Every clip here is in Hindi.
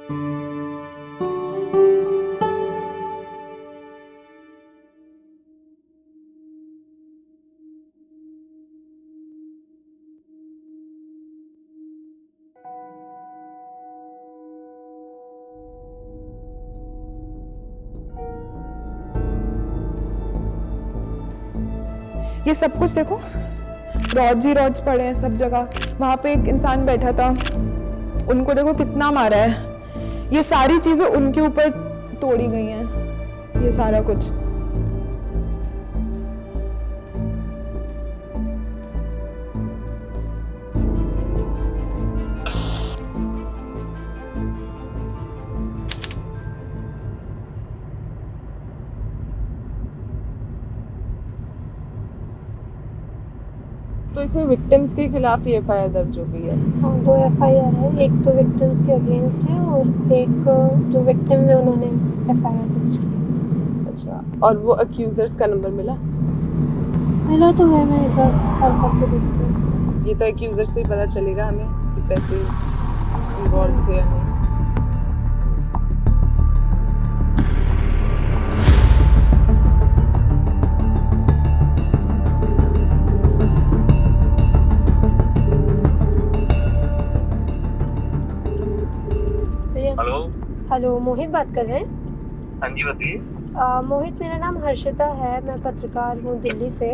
ये सब कुछ देखो, रॉड्स ही रॉड्स पड़े हैं सब जगह। वहाँ पे एक इंसान बैठा था, उनको देखो कितना मारा है। ये सारी चीजें उनके ऊपर तोड़ी गई हैं, ये सारा कुछ। तो इसमें विक्टिम्स के खिलाफ ही एफआईआर दर्ज हो गई है। हाँ, 2 एफआईआर है, एक तो विक्टिम्स के अगेंस्ट है और एक जो विक्टिम्स है उन्होंने एफआईआर दर्ज की। अच्छा, और वो अक्यूजर्स का नंबर मिला तो है, मैं एक बार कॉल करके देखती हूँ। ये तो अक्यूजर से ही पता चलेगा हमें कि पैसे इन्वॉल्व थे या नहीं। हेलो, मोहित बात कर रहे हैं? हाँ जी बताइए। मोहित, मेरा नाम हर्षिता है, मैं पत्रकार हूँ दिल्ली से।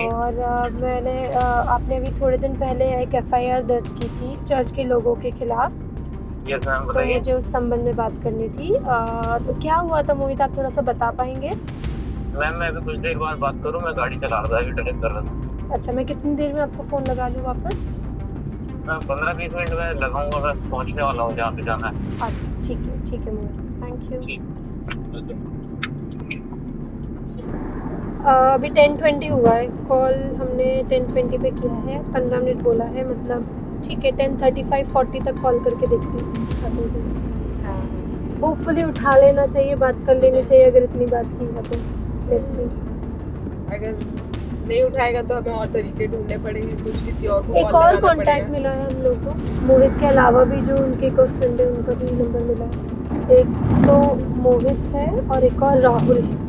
और आपने अभी थोड़े दिन पहले एक एफआईआर दर्ज की थी चर्च के लोगों के खिलाफ। यस मैम तो बताइए। मुझे उस संबंध में बात करनी थी। तो क्या हुआ था मोहित, आप थोड़ा सा बता पाएंगे? मैम मैं अभी कुछ देर बाद बात करूँ, मैं गाड़ी चला रहा था, अभी ड्राइव कर रहा था। अच्छा, मैं कितनी देर में आपको फ़ोन लगा लूँ वापस? मैं 15-20 मिनट में लगाऊंगा, मैं पहुंचने वाला हूँ जहाँ पे जाना है। अच्छा ठीक है मोहित, थैंक यू। अभी 10:20 हुआ है, कॉल हमने 10:20 पे किया है, 15 मिनट बोला है, मतलब ठीक है 10:35-40 तक कॉल करके देखती हूँ। होपफुली उठा लेना चाहिए, बात कर लेनी चाहिए अगर इतनी बात की है तो। Let's see. अगर नहीं उठाएगा तो हमें और तरीके ढूंढने पड़ेंगे, कुछ किसी और को एक कॉल और लगाना कांटेक्ट पड़ेगा। मिला है हम लोग को, मोहित के अलावा भी जो उनके एक और फ्रेंड है उनका भी नंबर मिला है। एक तो मोहित है और एक और राहुल है।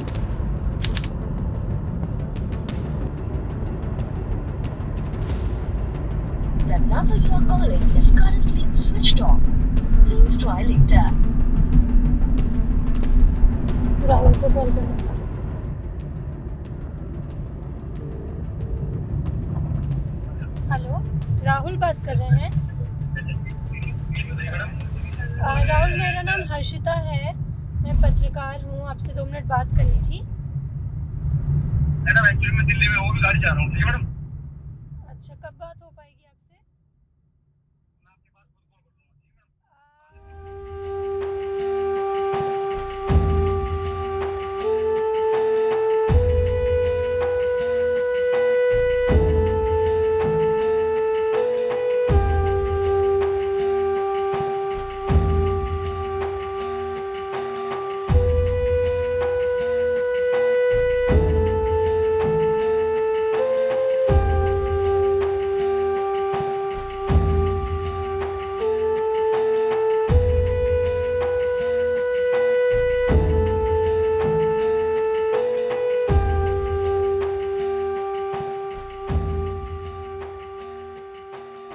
The number you are calling is currently switched off. Please try later. Rahul को कॉल करना। हेलो, राहुल बात कर रहे हैं? राहुल, मेरा नाम हर्षिता है, मैं पत्रकार हूँ, आपसे 2 मिनट बात करनी थी। मैडम एक्चुअली मैं दिल्ली में वो भी गाड़ी जा रहा हूँ, ठीक है मैडम? अच्छा, कब बात हो पाएगी आपसे? मैं आपके पास खुद कॉल कर दूंगा, ठीक है madam?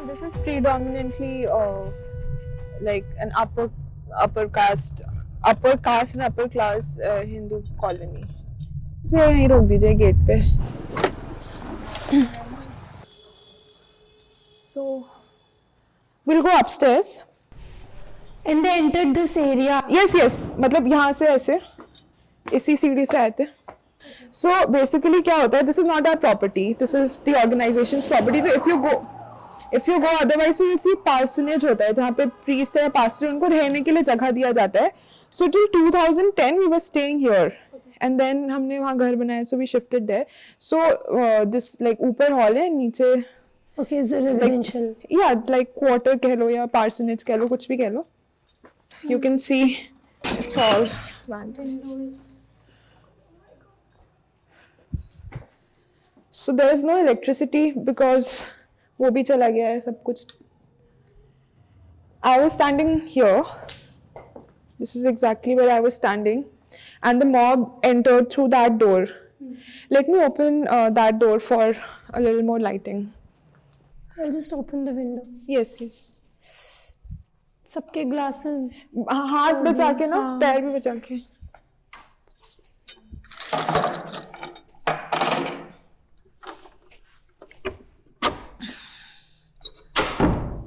This is predominantly like an upper caste and upper class Hindu colony. इसलिए यहीं रोक दीजिए गेट पे। So we'll go upstairs. And they entered this area. Yes, मतलब यहाँ से ऐसे इसी सीढ़ी से आए थे। So basically क्या होता है, this is not our property, this is the organization's property. तो if you go otherwise you will see parsonage होता है जहाँ पे priest या pastor उनको रहने के लिए जगह दिया जाता है. So till 2010 we were staying here. And then हमने वहाँ घर बनाया, so we shifted there. So this like ऊपर hall है, नीचे Okay, it's a residential. yeah, like quarter कह लो या parsonage कह लो, कुछ भी कह लो. You can see it's all abandoned. So there is no electricity because वो भी चला गया है सब कुछ. I was standing here. This is exactly where I was standing, and the mob entered through that door. Let me open that door for a little more lighting. I'll just open the window. Yes, yes. सबके glasses. हाथ बचा के ना, हाँ. पैर भी बचा के.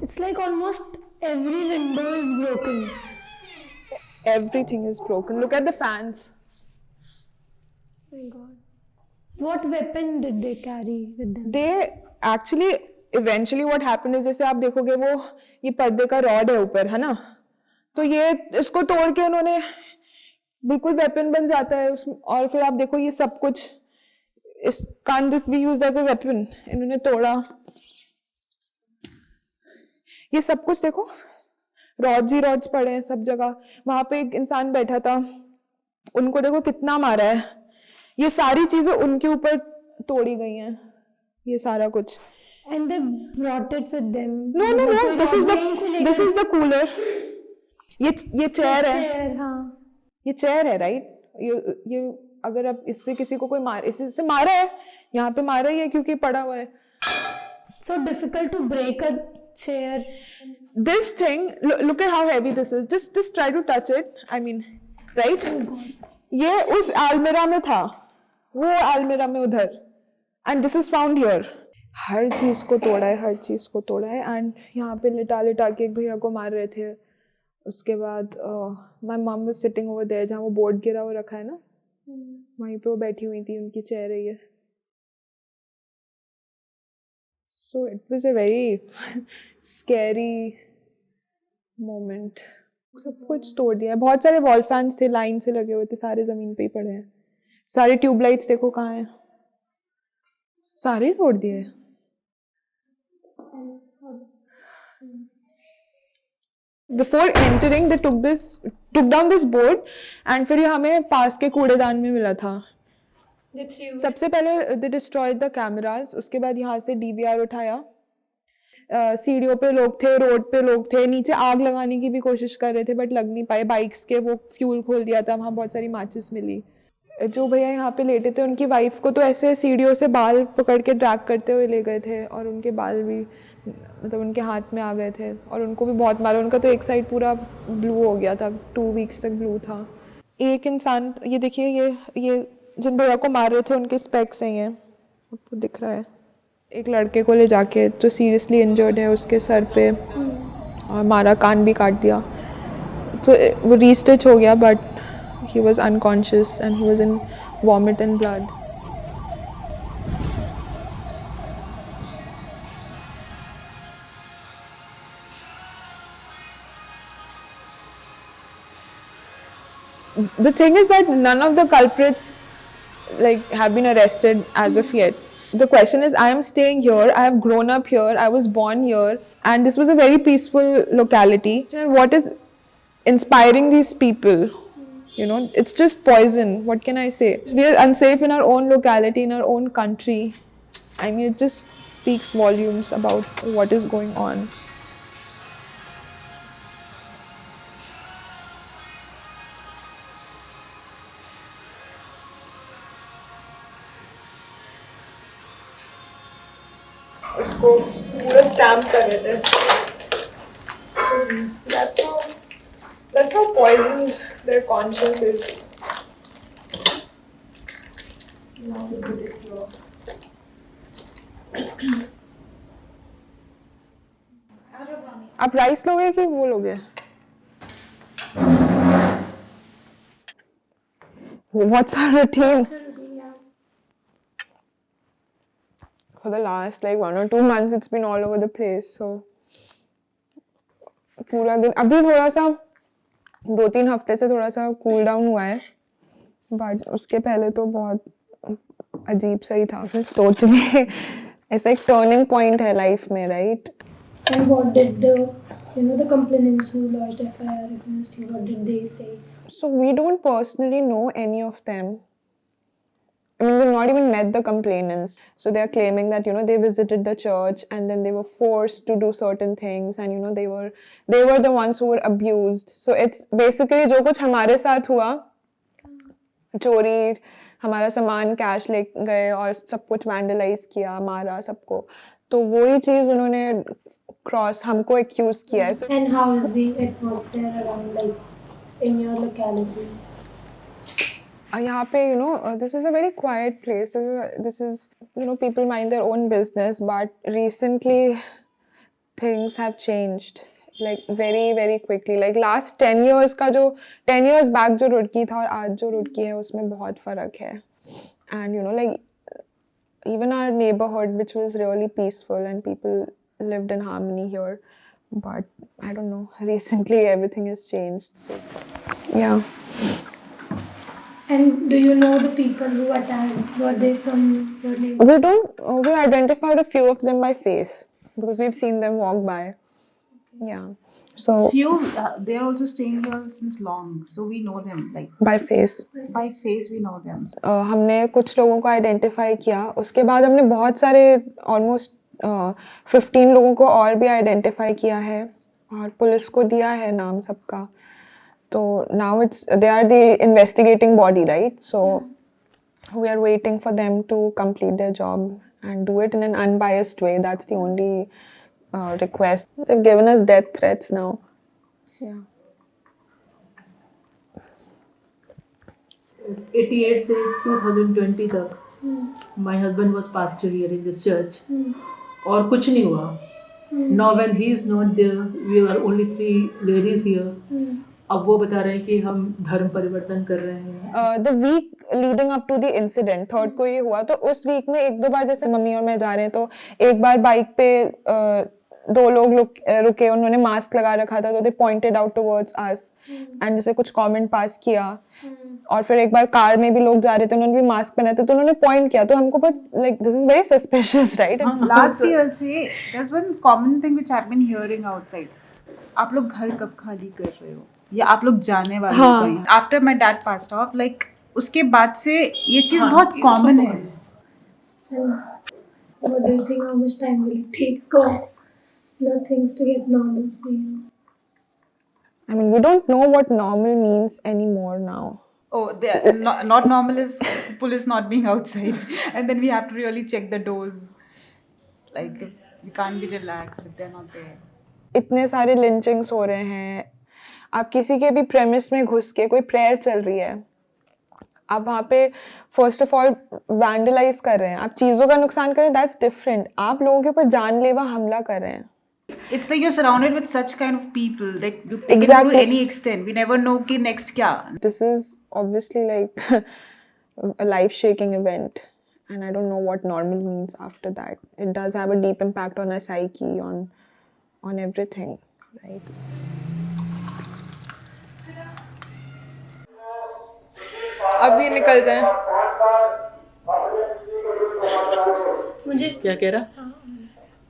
It's like almost every window is broken. Everything is broken. Look at the fans. My God. What weapon did they carry with them? They actually eventually what happened is, जैसे आप देखोगे वो ये पर्दे का रॉड है ऊपर, है ना, तो ये इसको तोड़ के उन्होंने बिल्कुल वेपन बन जाता है उसमें. और फिर आप देखो ये सब कुछ इस can't this be used as a weapon. इन्होंने तोड़ा ये सब कुछ. देखो रॉड्स ही रॉड्स पड़े हैं सब जगह. वहां पे एक इंसान बैठा था, उनको देखो कितना मारा है. ये सारी चीजें उनके ऊपर तोड़ी गई हैं, ये सारा कुछ. And they brought it with them. No, no, no. This is the cooler. ये चेयर है. Chair, हाँ. ये चेयर है, राइट. ये अगर आप इससे किसी को कोई मार, इससे मारा है, यहाँ पे मारा ही है क्योंकि पड़ा हुआ है. So difficult to break a chair. This thing, look at how heavy this is. Just try to touch it. I mean, right? ये उस almirah में था, वो almirah में उधर. And this is found here. हर चीज को तोड़ा है, हर चीज को तोड़ा है. एंड यहाँ पे लिटा के एक भैया को मार रहे थे. उसके बाद my mom was sitting over there, जहाँ वो बोर्ड गिरा हुआ रखा है ना, वहीं पे वो बैठी हुई थी. उनकी चेयर है ये. So it was a very scary moment. सब कुछ तोड़ दिया है. बहुत सारे वॉल फैंस थे, लाइन से लगे हुए थे, सारे जमीन पे ही पड़े हैं. सारे ट्यूबलाइट्स देखो कहाँ हैं, सारे ही तोड़ दिए. Before entering, they took down this board, and फिर ये हमें पास के कूड़ेदान में मिला था. सबसे पहले they destroyed the cameras. उसके बाद यहाँ से DVR उठाया. सीढ़ियों पे लोग थे, रोड पे लोग थे. नीचे आग लगाने की भी कोशिश कर रहे थे बट लग नहीं पाए. बाइक्स के वो फ्यूल खोल दिया था, वहाँ बहुत सारी माचिस मिली. जो भैया यहाँ पे लेटे थे, उनकी वाइफ को तो ऐसे सीढ़ियों से बाल पकड़ के ड्रैग करते हुए ले गए थे, और उनके बाल भी मतलब उनके हाथ में आ गए थे, और उनको भी बहुत मारा. उनका तो एक साइड पूरा ब्लू हो गया था, 2 वीक्स तक ब्लू था. एक इंसान, ये देखिए, ये जिन भैया को मार रहे थे उनके स्पेक्स हैं, ये आपको दिख रहा है. एक लड़के को ले जाके जो सीरियसली इंजर्ड है, उसके सर पे और मारा, कान भी काट दिया. तो वो रीस्टिच हो गया but he was unconscious and he was in vomit and blood. The thing is that none of the culprits have been arrested as of yet. The question is, I am staying here, I have grown up here, I was born here, and this was a very peaceful locality. What is inspiring these people? You know, it's just poison. What can I say? We are unsafe in our own locality, in our own country. I mean, it just speaks volumes about what is going on. उसको पूरा स्टैम्प कर रहे थे. That's how poisoned their conscience is. आप राइस लोगे कि वो लोगे? What's our routine? For the last 1 or 2 months, it's been all over the place. So पूरा दिन अभी थोड़ा सा 2-3 हफ्ते से थोड़ा सा कूल डाउन हुआ है, बट उसके पहले तो बहुत अजीब सा ही था. टोटली ऐसा एक टर्निंग पॉइंट है लाइफ में, right? And what did the complainants who lodged FIR against you, what did they say? So we don't personally know any of them. I mean, we've not even met the complainants. So they are claiming that, you know, they visited the church and then they were forced to do certain things, and, you know, they were the ones who were abused. So it's basically जो कुछ हमारे साथ हुआ, चोरी, हमारा सामान कैश ले गए और सब कुछ वैंडलाइज किया, मारा सबको, तो वही चीज़ उन्होंने क्रॉस हमको एक्यूज किया है. So And how is the atmosphere around, like in your locality? यहाँ पे, you know, this is a very quiet place. This is, you know, people mind their own business, but recently things have changed, like very very quickly. Like last 10 years का जो 10 years back जो रुड़की था और आज जो रुड़की है उसमें बहुत फ़र्क है. And you know, like even our neighborhood, which was really peaceful and people lived in harmony here, but I don't know, recently everything has changed. So yeah. And do you know the people who attacked? Were they from your neighborhood? We identified a few of them by face because we've seen them walk by. Yeah. So Few, they are also staying here since long, so we know them. Like by face. by face, we know them. हमने कुछ लोगों को आइडेंटिफाई किया, उसके बाद हमने बहुत सारे ऑलमोस्ट 15 लोगों को और भी आइडेंटिफाई किया है और पुलिस को दिया है नाम सबका. तो now they are the investigating body, right? So we are waiting for them to complete their job and do it in an unbiased way. That's the only request. They've given us death threats now. Yeah. 88 से 2020 तक my husband was pastor here in this church और कुछ नहीं हुआ. Now when he is not there, we are only 3 ladies here. अब वो बता रहे हैं कि हम धर्म परिवर्तन कर रहे हैं. The week leading up to the incident, 3rd को ये हुआ, तो उस वीक में 1-2 बार जैसे मम्मी और मैं जा रहे हैं तो एक बार बाइक पे 2 लोग रुके, उन्होंने मास्क लगा रखा था, तो they pointed out towards us and जैसे कुछ कमेंट पास किया. और फिर एक बार कार में भी लोग जा रहे थे, उन्होंने भी मास्क पहना था, तो उन्होंने पॉइंट किया, तो हमको बहुत like this is very suspicious, right? Last year से there's one common thing which I've been hearing outside. आप लोग घर कब खाली कर रहे हो या आप लोग जाने वाले हो कहीं? After my dad passed off, like उसके बाद से ये चीज़ बहुत common है. And what do you think? How much time will it take for things to get normal for you? I mean, we don't know what normal means anymore now. Oh, not normal is police not being outside, and then we have to really check the doors. Like we can't be relaxed if they're not there. इतने सारे लिंचिंग्स हो रहे हैं. आप किसी के भी प्रेमिस में घुस के, कोई प्रेयर चल रही है, आप वहाँ पे फर्स्ट ऑफ ऑल वैंडलाइज कर रहे हैं, आप चीज़ों का नुकसान कर रहे हैं, दैट्स डिफरेंट. आप लोगों के ऊपर जानलेवा हमला कर रहे हैं. It's like you're surrounded with such kind of people. Like you can Exactly. do any extent. We never know कि next क्या. This is obviously like a life-shaking event, and I don't know what normal means after that. It does have a deep impact on our psyche, on everything, right? अभी निकल जाए. मुझे क्या कह रहा?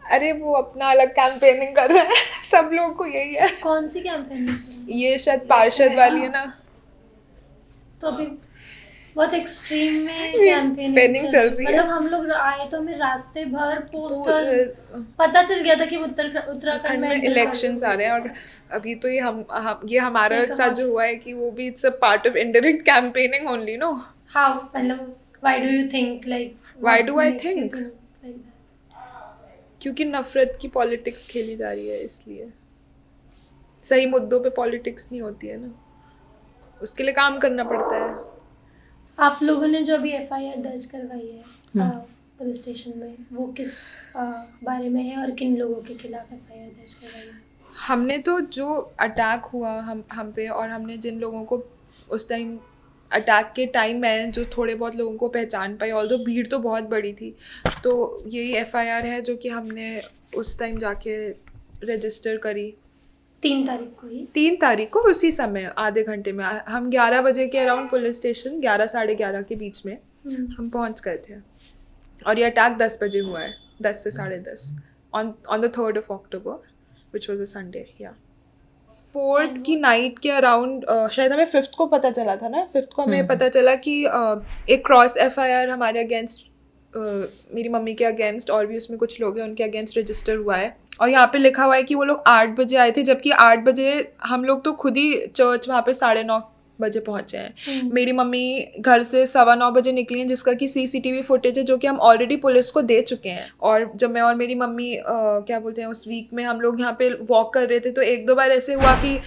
अरे वो अपना अलग कैंपेनिंग कर रहे हैं. सब लोग को यही है. कौन सी कैंपेन? ये शायद पार्षद वाली है ना. तो अभी बहुत एक्सट्रीम में ये कैंपेनिंग चल रही है. मतलब हम लोग आए तो हमें रास्ते भर पोस्टर्स, पता चल गया था कि उत्तराखंड में इलेक्शंस आ रहे हैं. और अभी तो ये हमारे साथ जो हुआ है कि वो भी it's a part of indirect campaigning only, no. How, मतलब why do you think, like Why do I think? क्योंकि नफरत की पॉलिटिक्स खेली जा रही है, इसलिए. सही मुद्दों पे पॉलिटिक्स नहीं होती है ना, उसके लिए काम करना पड़ता है. आप लोगों ने जो अभी FIR दर्ज करवाई है पुलिस स्टेशन में, वो किस बारे में है और किन लोगों के खिलाफ FIR दर्ज करवाई है? हमने तो जो अटैक हुआ हम पे, और हमने जिन लोगों को उस टाइम अटैक के टाइम में जो थोड़े बहुत लोगों को पहचान पाई, ऑल्दो भीड़ तो बहुत बड़ी थी, तो यही FIR है जो कि हमने उस टाइम जाके रजिस्टर करी. 3 तारीख को ही. 3 तारीख को उसी समय आधे घंटे में हम 11 बजे के अराउंड पुलिस स्टेशन, 11 साढ़े 11 के बीच में हम पहुंच गए थे. और ये अटैक 10 बजे हुआ है, 10 से 10:30 on the 3rd of October, which was a Sunday. Yeah. 4th की नाइट के अराउंड शायद हमें 5th को पता चला था ना, 5th को हमें पता चला कि एक क्रॉस FIR हमारे अगेंस्ट, मेरी मम्मी के अगेंस्ट और भी उसमें कुछ लोग हैं उनके अगेंस्ट रजिस्टर हुआ है। और यहाँ पे लिखा हुआ है कि वो लोग 8 बजे आए थे, जबकि 8 बजे हम लोग तो खुद ही चर्च वहाँ पे 9:30 बजे पहुँचे हैं। मेरी मम्मी घर से 9:15 बजे निकली हैं, जिसका कि CCTV फुटेज है जो कि हम ऑलरेडी पुलिस को दे चुके हैं। और जब मैं और मेरी मम्मी क्या बोलते हैं उस वीक में हम लोग यहाँ पे वॉक कर रहे थे, तो 1-2 बार ऐसे हुआ कि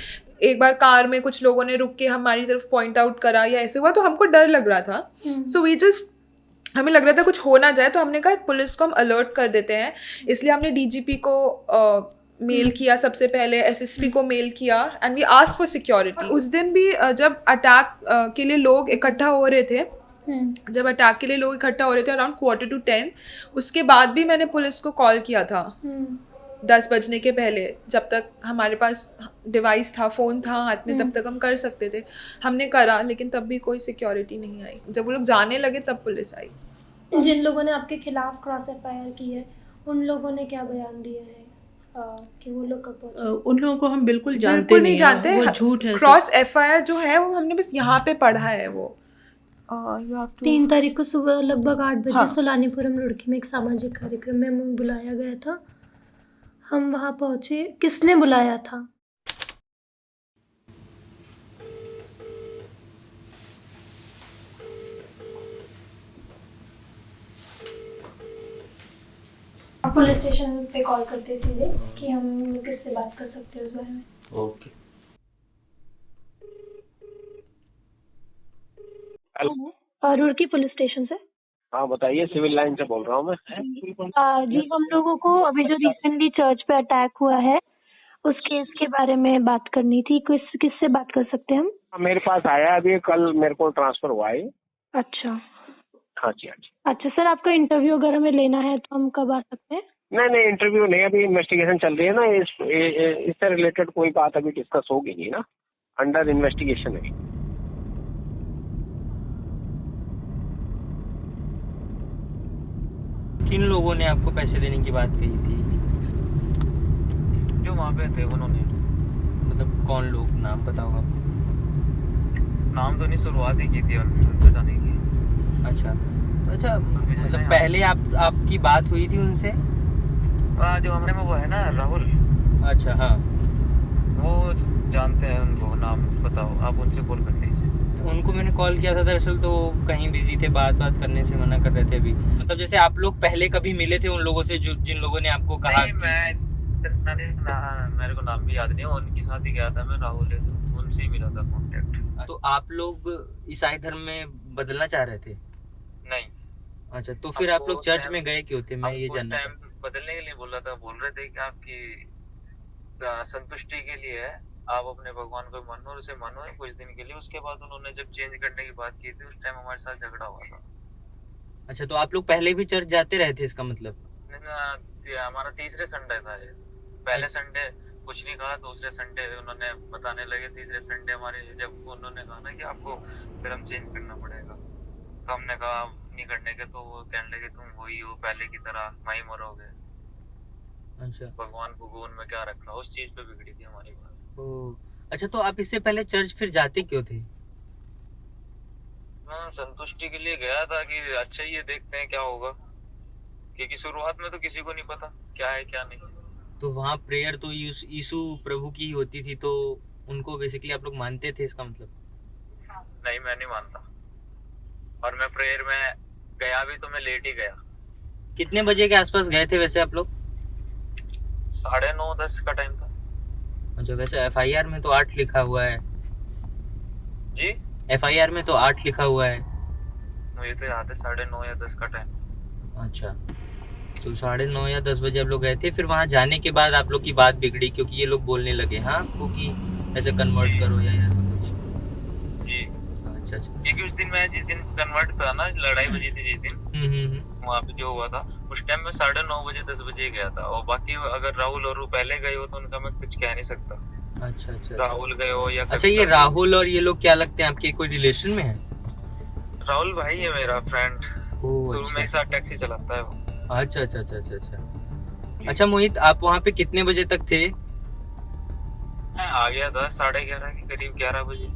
एक बार कार में कुछ लोगों ने रुक के हमारी तरफ पॉइंट आउट करा या ऐसे हुआ, तो हमको डर लग रहा था। सो वी जस्ट, हमें लग रहा था कुछ हो ना जाए, तो हमने कहा पुलिस को हम अलर्ट कर देते हैं। इसलिए हमने DGP को मेल किया सबसे पहले, SSP को मेल किया, and we asked for security. उस दिन भी जब अटैक के लिए लोग इकट्ठा हो रहे थे, अराउंड 9:45, उसके बाद भी मैंने पुलिस को कॉल किया था 10 बजने के पहले, जब तक हमारे पास डिवाइस था, फ़ोन था हाथ में, तब तक हम कर सकते थे। हमने करा, लेकिन तब भी कोई सिक्योरिटी नहीं आई। जब वो लोग जाने लगे तब पुलिस आई। जिन लोगों ने आपके खिलाफ क्रॉस FIR की है, उन लोगों ने क्या बयान दिया है कि वो लोग कब पहुंचे? उन लोगों को हम बिल्कुल जानते बिल्कुल नहीं हैं, जानते, वो झूठ है। क्रॉस FIR जो है वो हमने बस यहाँ पे पढ़ा है। वो 3 तारीख को सुबह लगभग 8 बजे हाँ। सलानीपुरम रुड़की में एक सामाजिक कार्यक्रम में हमें बुलाया गया था। हम वहाँ पहुँचे। किसने बुलाया था? पुलिस स्टेशन पे कॉल करते सीधे कि हम किससे बात कर सकते हैं उस बारे में। ओके। रुड़की पुलिस स्टेशन से। हाँ बताइए, सिविल लाइन से बोल रहा हूँ मैं। जी, हम लोगों को अभी जो रिसेंटली चर्च पे अटैक हुआ है उस केस के बारे में बात करनी थी। किससे बात कर सकते हैं हम? मेरे पास आया अभी, कल मेरे को ट्रांसफर हुआ है। अच्छा हाँ जी, हाँ जी। अच्छा सर, आपका इंटरव्यू अगर हमें लेना है तो हम कब आ सकते हैं? नहीं, इंटरव्यू नहीं, अभी इन्वेस्टिगेशन चल रही है ना। इससे रिलेटेड कोई बात अभी डिस्कस होगी नहीं ना, अंडर इन्वेस्टिगेशन है। किन लोगों ने आपको पैसे देने की बात कही थी? जो वहाँ पे थे उन्होंने। मतलब कौन लोग, नाम बताओ आप? नाम तो नहीं, शुरुआत ही की थी उनको जाने की। अच्छा, तो अच्छा, मतलब पहले आपकी बात हुई थी उनसे? जो हमारे में वो है ना राहुल। अच्छा, हाँ, वो जानते हैं उनको, नाम बताओ आप, उनसे कॉल कर लीजिए। उनको मैंने कॉल किया था दरअसल, तो कहीं बिजी थे, बात करने से मना कर रहे थे अभी। मतलब जैसे आप लोग पहले कभी मिले थे उन लोगों से जिन लोगों ने आपको कहा? मेरे को नाम भी याद नहीं है, उनके साथ ही गया था मैं, राहुल उनसे ही मिला था कॉन्टेक्ट। तो आप लोग ईसाई धर्म में बदलना चाह रहे थे? नहीं। अच्छा, तो फिर आप लोग चर्च में गए क्यों थे, मैं ये जानना चाहता हूँ। बदलने के लिए बोल रहे थे कि आपकी संतुष्टि के लिए है, आप अपने भगवान को मानो और उसे मानो कुछ दिन के लिए। उसके बाद उन्होंने जब चेंज करने की बात की थी, उस टाइम हमारे साथ झगड़ा हुआ था। अच्छा, तो आप लोग पहले भी चर्च जाते रहे थे, इसका मतलब? हमारा तीसरे संडे था ये। पहले संडे कुछ नहीं कहा, दूसरे संडे उन्होंने बताने लगे, तीसरे संडे हमारे जब उन्होंने कहा ना कि आपको फिर हम चेंज करना पड़ेगा, तो हमने कहा नहीं करने के, तो वो कहने लगे तुम वही हो पहले की तरह, वहीं मरोगे। अच्छा, भगवान को गोन में क्या रखा, उस चीज पे बिगड़ी थी हमारी बात। अच्छा, तो आप इससे पहले चर्च फिर जाते क्यों थे? मैं संतुष्टि के लिए गया था कि अच्छा ये देखते हैं क्या होगा, क्योंकि शुरुआत में तो किसी को नहीं पता क्या है क्या नहीं। तो वहाँ प्रेयर तो यीशु प्रभु की ही होती थी, तो उनको बेसिकली आप लोग मानते थे, इसका मतलब? नहीं, मैं नहीं मानता, और मैं प्रेयर में गया भी तो मैं लेट ही गया। कितने बजे के आसपास गए थे वैसे आप लोग? 9:30-10 का टाइम था। अच्छा, वैसे FIR में तो 8 लिखा हुआ है। जी, FIR में तो 8 लिखा हुआ है। मुझे तो याद है 9:30 या 10 का टाइम। अच्छा, तो 9:30 या 10 बजे आप लोग गए थे। फिर वहाँ जाने के बाद आप लोग की बात बिगड़ी क्योंकि ये लोग बोलने लगे हाँ आपको कि ऐसे कन्वर्ट करो या ऐसा कुछ? जी, अच्छा, क्योंकि उस दिन मैं जिस दिन कन्वर्ट था ना, लड़ाई बजी थी जिस दिन, वहाँ पे जो हुआ था उस टाइम में 9:30 बजे 10 बजे गया था। और बाकी अगर राहुल और वो पहले गए हो तो उनका मैं कुछ कह नहीं सकता। अच्छा, राहुल गए हो या अच्छा, ये राहुल और ये लोग क्या लगते हैं आपके, कोई रिलेशन में है? राहुल भाई है मेरा फ्रेंड, ओह, तो मेरे साथ टैक्सी चलाता है वो। अच्छा। अच्छा मोहित, आप वहाँ पे कितने बजे तक थे? मैं आ गया था 11:30 के करीब, 11 बजे।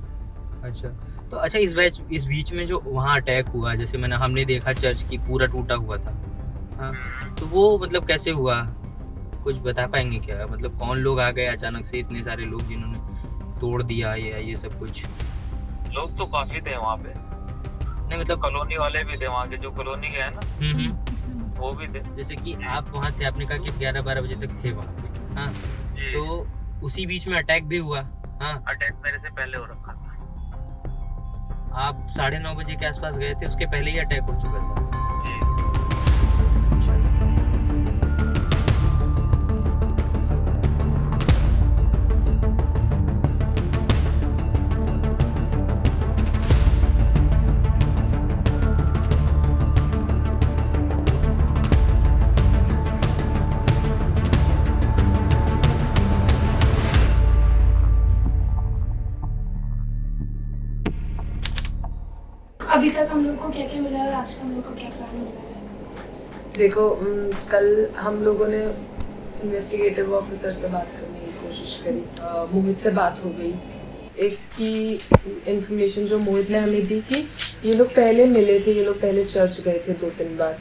अच्छा, तो अच्छा इस बीच में जो वहाँ अटैक हुआ, जैसे हमने देखा चर्च की पूरा टूटा हुआ था, हाँ, तो वो मतलब कैसे हुआ, कुछ बता पाएंगे क्या? मतलब कौन लोग आ गए अचानक से, इतने सारे लोग जिन्होंने तोड़ दिया ये सब कुछ? लोग तो काफी थे वहाँ पे, नहीं मतलब कॉलोनी वाले भी थे, वहाँ के जो कॉलोनी के है ना, वो भी थे। जैसे कि आप वहाँ थे, आपने कहा कि 11-12 बजे तक थे वहाँ पे, हाँ, जी। तो उसी बीच में अटैक भी हुआ? हाँ, अटैक मेरे से पहले हो रखा था। आप 9:30 बजे के आसपास गए थे, उसके पहले ही अटैक हो चुका था? जी। अभी तक हम लोग को क्या क्या मिला है और आज का हम लोग को क्या प्लान मिला है? देखो कल हम लोगों ने इन्वेस्टिगेटिव ऑफिसर से बात करने की कोशिश करी, मोहित से बात हो गई। एक की इंफॉर्मेशन जो मोहित ने हमें दी कि ये लोग पहले मिले थे, ये लोग पहले चर्च गए थे 2-3 बार,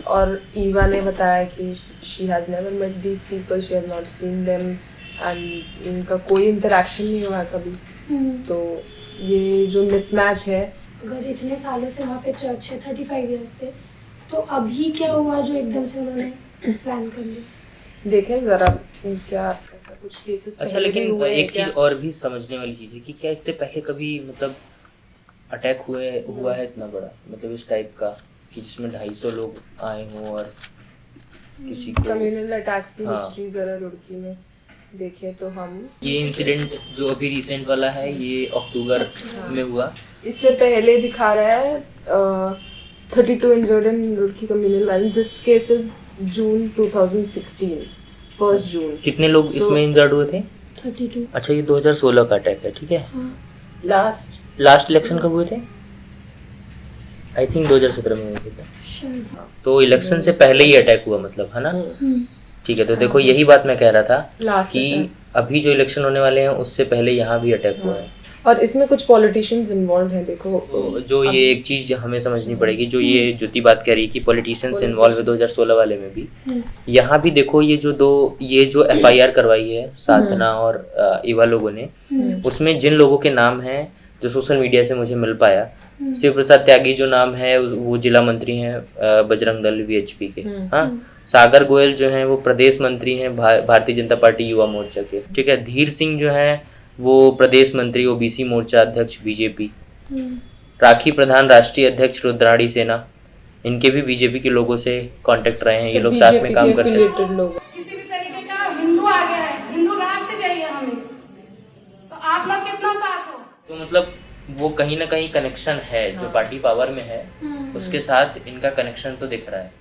और ईवा ने बताया कि she has never met these people, she has not seen them and उनका कोई इंटरेक्शन नहीं हुआ कभी। तो ये जो मिसमैच है, अगर इतने सालों से वहाँ पे चर्च है 35 ईयर्स से, तो अभी क्या हुआ जो एकदम से उन्होंने प्लान कर लिया? देखें जरा क्या ऐसा कुछ केसेस अच्छा, लेकिन एक चीज और भी समझने वाली चीज है कि क्या इससे पहले कभी मतलब अटैक हुआ है इतना बड़ा, मतलब इस टाइप का कि जिसमें 250 लोग आए हों और किसी को कम्युनल अटैक्स की हाँ। हिस्ट्री जरा रुड़की में देखें तो हम ये इंसिडेंट जो अभी रिसेंट वाला है ये अक्टूबर में हुआ। इससे पहले दिखा रहा है 32 injured in Roorkee communal violence. This case is जून 2016, 1 जून। कितने लोग इसमें इंजर्ड हुए थे? 32। अच्छा, ये 2016 का अटैक है, ठीक है। लास्ट इलेक्शन कब हुए थे? आई थिंक 2017 में हुए थे, तो इलेक्शन से पहले ही अटैक हुआ मतलब, है ना? ठीक है, तो देखो यही बात मैं कह रहा था कि अभी जो इलेक्शन होने वाले हैं उससे पहले यहाँ भी अटैक हुआ है, और इसमें कुछ पॉलिटिशियंस इन्वॉल्व हैं। देखो तो जो ये एक चीज हमें समझनी पड़ेगी, जो ये ज्योति बात कह रही है कि पॉलिटिशियंस इन्वॉल्व है 2016 वाले में भी, यहाँ भी देखो ये जो FIR करवाई है साधना और इवा लोगों ने, उसमें जिन लोगों के नाम हैं जो सोशल मीडिया से मुझे मिल पाया, शिव प्रसाद त्यागी जो नाम है वो जिला मंत्री हैं बजरंग दल VHP के, हाँ। सागर गोयल जो हैं वो प्रदेश मंत्री हैं भारतीय जनता पार्टी युवा मोर्चा के, ठीक है। धीर सिंह जो हैं वो प्रदेश मंत्री OBC मोर्चा अध्यक्ष BJP। राखी प्रधान राष्ट्रीय अध्यक्ष रुद्राणी सेना, इनके भी BJP के लोगों से कांटेक्ट रहे हैं, ये लोग साथ में काम करते हैं। किसी भी तरीके का हिंदू आ गया है, हिंदू राष्ट्र चाहिए हमें, तो आप लोग कितना साथ हो? तो मतलब वो कहीं ना कहीं कनेक्शन है, जो पार्टी पावर में है उसके साथ इनका कनेक्शन तो दिख रहा है।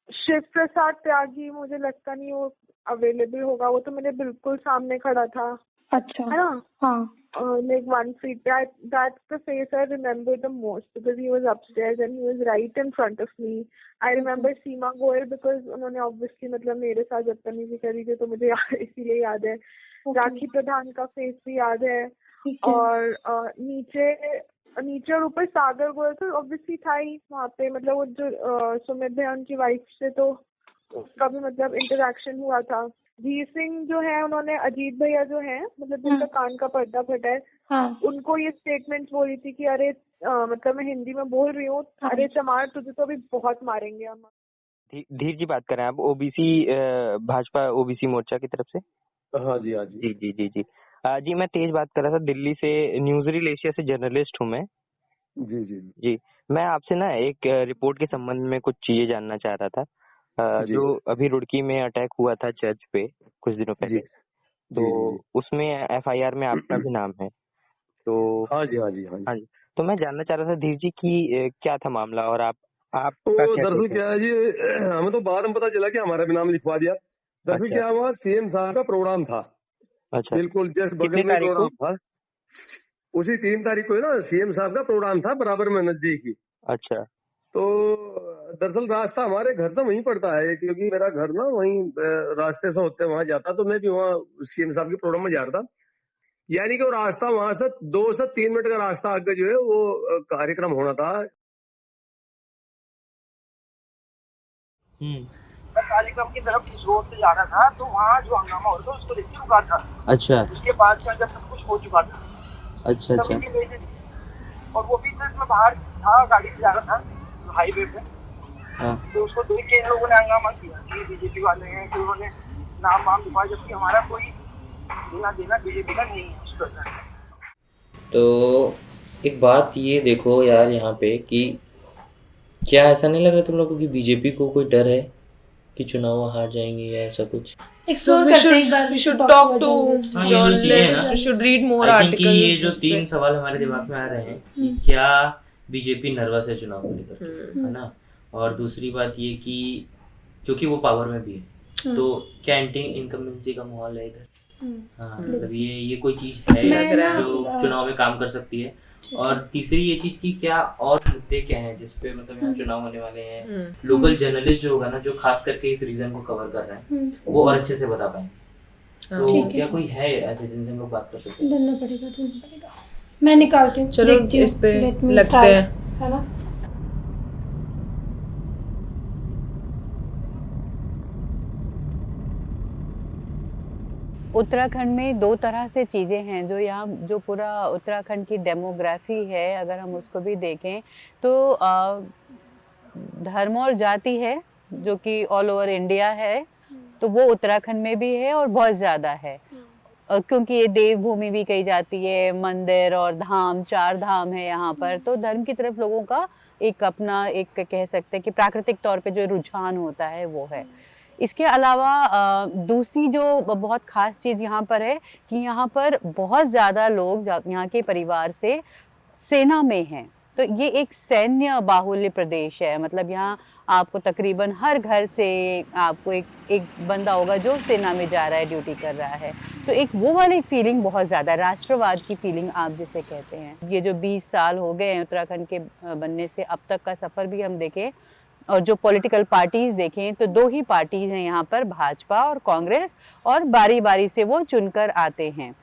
शिव प्रसाद त्यागी मुझे लगता नहीं वो अवेलेबल होगा, वो तो मेरे बिल्कुल सामने खड़ा था। अच्छा, है ना? हाँ। Like 1 feet. That's the face I remember the most because he was upstairs and he was right in front of me. I remember Seema Goyal because उन्होंने obviously मतलब मेरे साथ बदतमीजी करी थी तो मुझे इसीलिए याद है। राखी प्रधान का फेस भी याद है, और नीचे और ऊपर सागर गोयल तो ऑब्वियसली था ही वहाँ पे, मतलब वो जो सुमित भैया उनकी वाइफ से तो उसका भी मतलब इंटरेक्शन हुआ था। धीर सिंह जो है उन्होंने अजीत भैया जो है मतलब जिनका कान का पर्दा फटा है, उनको ये स्टेटमेंट बोली थी कि अरे मतलब मैं हिंदी में बोल रही हूँ, अरे चमार तुझे तो अभी बहुत मारेंगे हम। धीर जी बात कर रहे हैं आप OBC भाजपा OBC मोर्चा की तरफ से? हाँ जी, हाँ जी। जी जी जी जी मैं तेज बात कर रहा था, दिल्ली से न्यूज रील एशिया से जर्नलिस्ट हूँ मैं। जी जी जी मैं आपसे ना एक रिपोर्ट के संबंध में कुछ चीजें जानना चाह रहा था। जो अभी रुड़की में अटैक हुआ था चर्च पे कुछ दिनों पहले, तो उसमें FIR में आपका भी नाम है, तो हाँ जी हाँ जी हाँ जी हाँ जी, तो मैं जानना चाह रहा था धीर जी कि क्या था मामला और आप तो दरअसल क्या है जी, हमें तो बाद में पता चला कि हमारा भी नाम लिखवा दिया। दरअसल क्या हुआ, CM साहब का प्रोग्राम था। अच्छा, बिल्कुल जैसे बगल में प्रोग्राम था, उसी 3 तारीख को ना CM साहब का प्रोग्राम था बराबर में नजदीक ही। अच्छा, तो दरअसल रास्ता हमारे घर से वहीं पड़ता है, क्योंकि मेरा घर ना वहीं रास्ते से होते वहां जाता, तो मैं भी वहाँ सीएम साहब के प्रोग्राम में जा रहा था। यानी कि वो रास्ता वहां से 2 से 3 मिनट का रास्ता आगे जो है वो कार्यक्रम होना था। मैं कार्यक्रम की तरफ इस रोड से जा रहा था, तो वहाँ जो हंगामा हो रहा था उसको देखते रुका था। अच्छा। उसके बाद का जब सब कुछ हो चुका था, अच्छा अच्छा। और वो भी सिर्फ मैं बाहर था, गाड़ी से जा रहा था हाईवे पे। हाँ। तो उसको देख के इन लोगों ने हंगामा किया कि बीजेपी वाले हैं, कि उन्होंने नाम वाम लिखवाया, जबकि हमारा कोई लेना देना बीजेपी का नहीं है उस पर। तो एक बात ये देखो यार यहाँ पे कि क्या ऐसा नहीं लग रहा तुम लोगों को कि बीजेपी को कोई डर है कि चुनाव हार जाएंगे या ऐसा कुछ? एक्सप्लोर करते हैं एक बार, we should talk to हाँ, journalists, we should read more articles। ये जो 3 सवाल हमारे दिमाग में आ रहे हैं कि क्या बीजेपी नर्वस है चुनाव को लेकर, है ना, और दूसरी बात ये कि क्योंकि वो पावर में भी है, तो क्या एंटी इनकम्बेंसी का माहौल है इधर? हाँ, मतलब ये कोई चीज है जो चुनाव में काम कर सकती है। और तीसरी ये चीज की क्या और मुद्दे क्या हैं जिसपे मतलब यहाँ चुनाव होने वाले हैं, लोकल जर्नलिस्ट जो होगा ना, जो खास करके इस रीजन को कवर कर रहे हैं, वो और अच्छे से बता पाए। तो क्या कोई है ऐसे जिनसे हम लोग बात कर सकते हैं? ढूंढना पड़ेगा। मैं निकालती हूँ, चलो इस पे लगते हैं, है ना। उत्तराखंड में 2 तरह से चीज़ें हैं जो यहाँ, जो पूरा उत्तराखंड की डेमोग्राफी है, अगर हम उसको भी देखें तो धर्म और जाति है जो कि ऑल ओवर इंडिया है, तो वो उत्तराखंड में भी है और बहुत ज़्यादा है, क्योंकि ये देवभूमि भी कही जाती है, मंदिर और धाम, 4 धाम है यहाँ पर। तो धर्म की तरफ लोगों का एक अपना, एक कह सकते हैं कि प्राकृतिक तौर पे जो रुझान होता है वो है। इसके अलावा दूसरी जो बहुत ख़ास चीज़ यहाँ पर है कि यहाँ पर बहुत ज़्यादा लोग यहाँ के परिवार से सेना में हैं, तो ये एक सैन्य बाहुल्य प्रदेश है। मतलब यहाँ आपको तकरीबन हर घर से आपको एक बंदा होगा जो सेना में जा रहा है, ड्यूटी कर रहा है। तो एक वो वाली फीलिंग बहुत ज़्यादा, राष्ट्रवाद की फीलिंग आप जिसे कहते हैं। ये जो 20 साल हो गए हैं उत्तराखंड के बनने से, अब तक का सफ़र भी हम देखें और जो पॉलिटिकल पार्टीज़ देखें तो 2 ही पार्टीज़ हैं यहाँ पर, भाजपा और कांग्रेस, और बारी बारी से वो चुनकर आते हैं,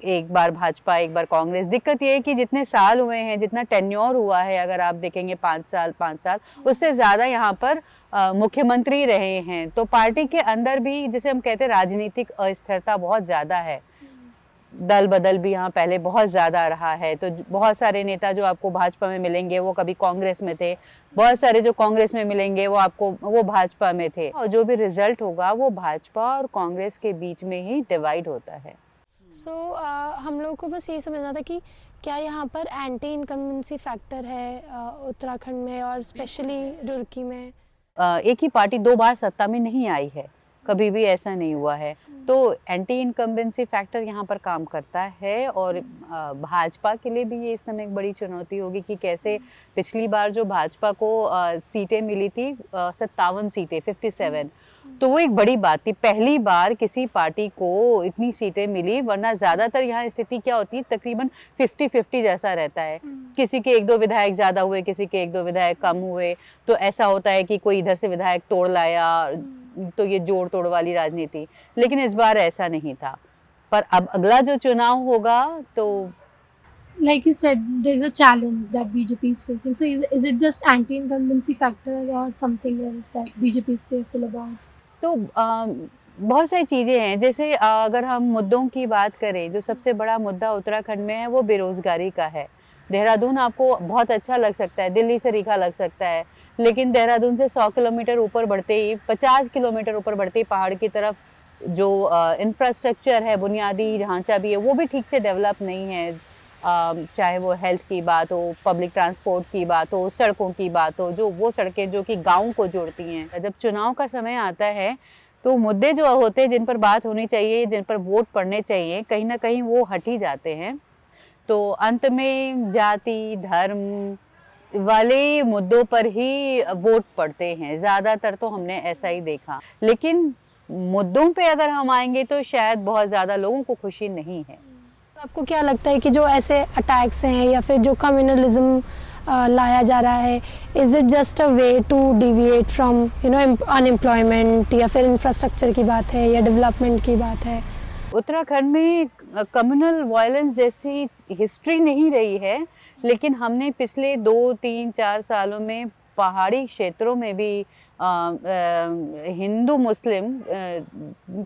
एक बार भाजपा एक बार कांग्रेस। दिक्कत ये है कि जितने साल हुए हैं, जितना टेन्योर हुआ है, अगर आप देखेंगे 5 साल उससे ज़्यादा यहाँ पर मुख्यमंत्री रहे हैं। तो पार्टी के अंदर भी जिसे हम कहते हैं राजनीतिक अस्थिरता बहुत ज़्यादा है, दल बदल भी यहाँ पहले बहुत ज़्यादा रहा है। तो बहुत सारे नेता जो आपको भाजपा में मिलेंगे वो कभी कांग्रेस में थे, बहुत सारे जो कांग्रेस में मिलेंगे वो भाजपा में थे, और जो भी रिजल्ट होगा वो भाजपा और कांग्रेस के बीच में ही डिवाइड होता है। हम लोगों को बस यही समझना था कि क्या यहाँ पर एंटी इनकम्बेंसी फैक्टर है उत्तराखंड में और स्पेशली रुड़की में? एक ही पार्टी 2 बार सत्ता में नहीं आई है, कभी भी ऐसा नहीं हुआ है। तो एंटी इनकम्बेंसी फैक्टर यहाँ पर काम करता है, और भाजपा के लिए भी ये इस समय एक बड़ी चुनौती होगी कि कैसे पिछली बार जो भाजपा को सीटें मिली थी 57 सीटें 57, तो वो एक बड़ी बात थी, पहली बार किसी पार्टी को इतनी सीटें मिली, वरना ज़्यादातर यहाँ स्थिति क्या होती है, तकरीबन 50-50 जैसा रहता है। किसी के 1-2 विधायक ज़्यादा हुए, किसी के 1-2 विधायक कम हुए, तो ऐसा होता है कि कोई इधर से विधायक तोड़ लाया, तो ये जोड़ तोड़ वाली राजनीति। लेकिन इस बार ऐसा नहीं था। पर अब अगला जो चुनाव होगा तो like you said, there is a challenge that BJP is facing. So is it just anti-incumbency factor or something else that BJP is fearful about? तो बहुत सारी चीज़ें हैं। जैसे अगर हम मुद्दों की बात करें, जो सबसे बड़ा मुद्दा उत्तराखंड में है वो बेरोज़गारी का है। देहरादून आपको बहुत अच्छा लग सकता है, दिल्ली से रीखा लग सकता है, लेकिन देहरादून से 100 किलोमीटर ऊपर बढ़ते ही, 50 किलोमीटर ऊपर बढ़ते ही पहाड़ की तरफ जो इंफ्रास्ट्रक्चर है, बुनियादी ढांचा भी है, वो भी ठीक से डेवलप नहीं है। चाहे वो हेल्थ की बात हो, पब्लिक ट्रांसपोर्ट की बात हो, सड़कों की बात हो, जो वो सड़कें जो कि गाँव को जोड़ती हैं। जब चुनाव का समय आता है तो मुद्दे जो होते हैं, जिन पर बात होनी चाहिए, जिन पर वोट पड़ने चाहिए, कहीं ना कहीं वो हट ही जाते हैं। तो अंत में जाति धर्म वाले मुद्दों पर ही वोट पड़ते हैं ज़्यादातर, तो हमने ऐसा ही देखा। लेकिन मुद्दों पे अगर हम आएंगे तो शायद बहुत ज़्यादा लोगों को खुशी नहीं है। आपको क्या लगता है कि जो ऐसे अटैक्स हैं या फिर जो कम्युनलिज्म लाया जा रहा है? Is it just a way to deviate from unemployment, या फिर इंफ्रास्ट्रक्चर की बात है या डेवलपमेंट की बात है? उत्तराखंड में कम्युनल वायलेंस जैसी हिस्ट्री नहीं रही है, लेकिन हमने पिछले 2-3-4 सालों में पहाड़ी क्षेत्रों में भी हिंदू मुस्लिम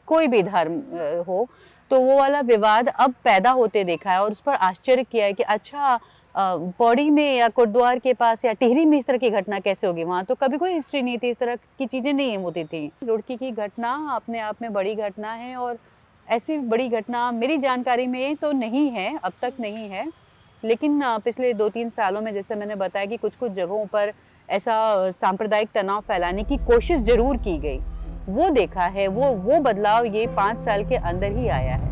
कोई भी धर्म हो तो वो वाला विवाद अब पैदा होते देखा है, और उस पर आश्चर्य किया है कि अच्छा पौड़ी में या कोटद्वार के पास या टिहरी में इस तरह की घटना कैसे होगी? वहाँ तो कभी कोई हिस्ट्री नहीं थी, इस तरह की चीज़ें नहीं होती थी। रुड़की की घटना अपने आप में बड़ी घटना है, और ऐसी बड़ी घटना मेरी जानकारी में तो नहीं है, अब तक नहीं है, लेकिन पिछले 2-3 सालों में जैसे मैंने बताया कि कुछ जगहों पर ऐसा सांप्रदायिक तनाव फैलाने की कोशिश जरूर की गई। वो देखा है, वो बदलाव ये 5 साल के अंदर ही आया है।